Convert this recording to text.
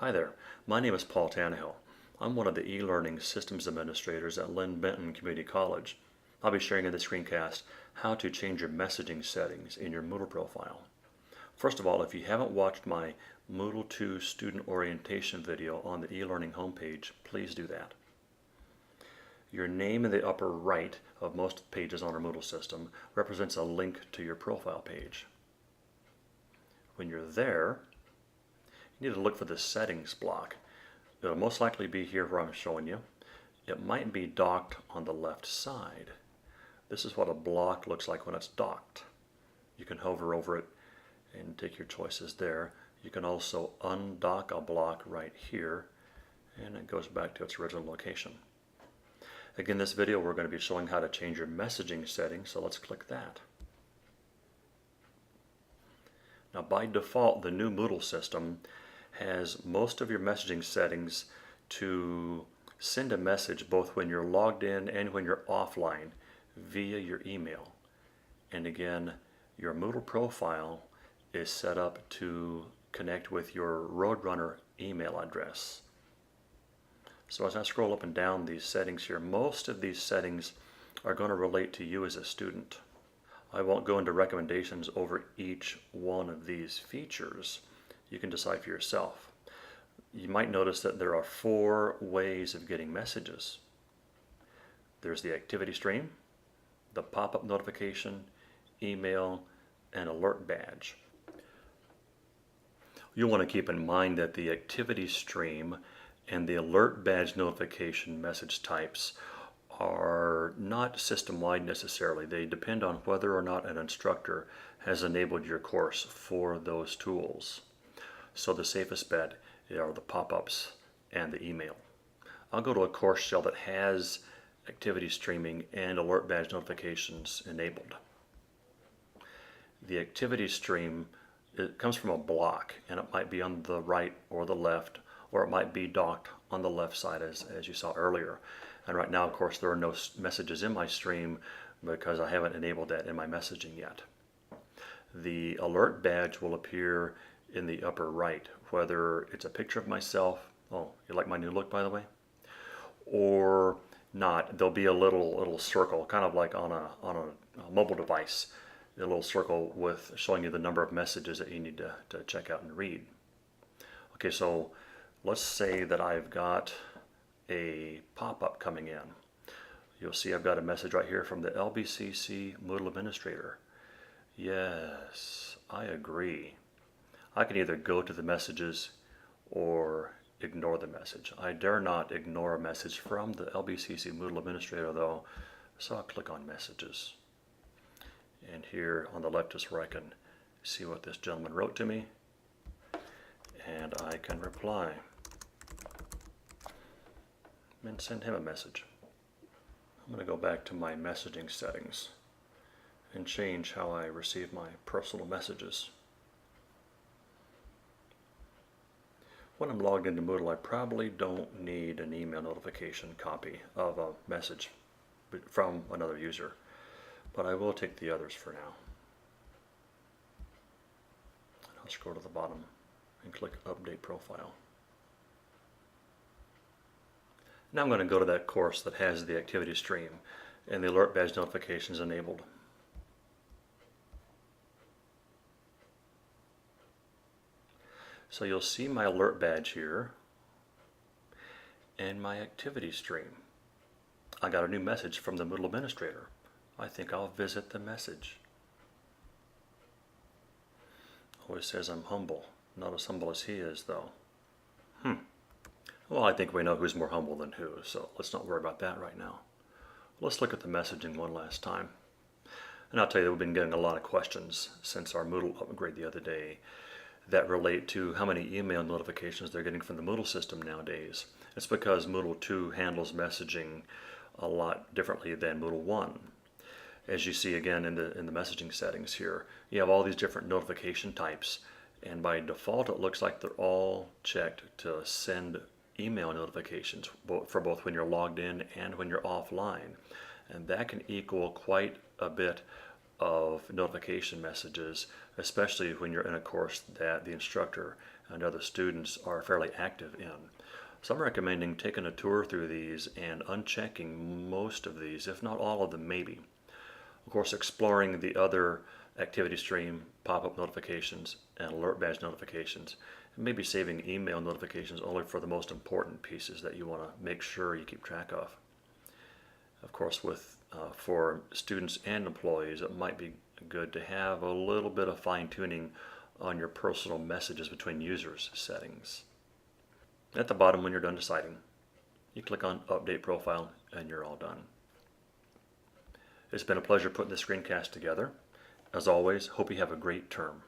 Hi there, my name is Paul Tannehill. I'm one of the e-learning systems administrators at Lynn Benton Community College. I'll be sharing in this screencast how to change your messaging settings in your Moodle profile. First of all, if you haven't watched my Moodle 2 student orientation video on the e-learning homepage, please do that. Your name in the upper right of most pages on our Moodle system represents a link to your profile page. When you're there, you need to look for the settings block. It'll most likely be here where I'm showing you. It might be docked on the left side. This is what a block looks like when it's docked. You can hover over it and take your choices there. You can also undock a block right here, and it goes back to its original location. Again, this video we're going to be showing how to change your messaging settings, so let's click that. Now by default, the new Moodle system has most of your messaging settings to send a message both when you're logged in and when you're offline via your email. And again, your Moodle profile is set up to connect with your Roadrunner email address. So as I scroll up and down these settings here, most of these settings are going to relate to you as a student. I won't go into recommendations over each one of these features. You can decide for yourself. You might notice that there are 4 ways of getting messages. There's the activity stream, the pop-up notification, email, and alert badge. You'll want to keep in mind that the activity stream and the alert badge notification message types are not system-wide necessarily. They depend on whether or not an instructor has enabled your course for those tools. So the safest bet are the pop-ups and the email. I'll go to a course shell that has activity streaming and alert badge notifications enabled. The activity stream, it comes from a block, and it might be on the right or the left, or it might be docked on the left side as you saw earlier. And right now, of course, there are no messages in my stream because I haven't enabled that in my messaging yet. The alert badge will appear in the upper right, whether it's a picture of myself, oh, you like my new look by the way, or not. There'll be a little circle, kind of like on a mobile device, a little circle with showing you the number of messages that you need to check out and read. Okay, so let's say that I've got a pop-up coming in. You'll see I've got a message right here from the LBCC Moodle administrator. Yes, I agree. I can either go to the messages or ignore the message. I dare not ignore a message from the LBCC Moodle administrator though, so I'll click on messages. And here on the left is where I can see what this gentleman wrote to me, and I can reply and send him a message. I'm going to go back to my messaging settings and change how I receive my personal messages. When I'm logged into Moodle, I probably don't need an email notification copy of a message from another user, but I will take the others for now. I'll scroll to the bottom and click Update Profile. Now I'm going to go to that course that has the activity stream and the alert badge notifications enabled. So you'll see my alert badge here and my activity stream. I got a new message from the Moodle administrator. I think I'll visit the message. Always says I'm humble. Not as humble as he is though. Well, I think we know who's more humble than who, so let's not worry about that right now. Let's look at the messaging one last time. And I'll tell you that we've been getting a lot of questions since our Moodle upgrade the other day that relate to how many email notifications they're getting from the Moodle system nowadays. It's because Moodle 2 handles messaging a lot differently than Moodle 1. As you see again in the messaging settings here, you have all these different notification types, and by default it looks like they're all checked to send email notifications for both when you're logged in and when you're offline. And that can equal quite a bit of notification messages, especially when you're in a course that the instructor and other students are fairly active in. So I'm recommending taking a tour through these and unchecking most of these, if not all of them maybe. Of course, exploring the other activity stream, pop-up notifications, and alert badge notifications, and maybe saving email notifications only for the most important pieces that you want to make sure you keep track of. Of course, for students and employees, it might be good to have a little bit of fine-tuning on your personal messages between users settings. At the bottom, when you're done deciding, you click on Update Profile and you're all done. It's been a pleasure putting this screencast together. As always, hope you have a great term.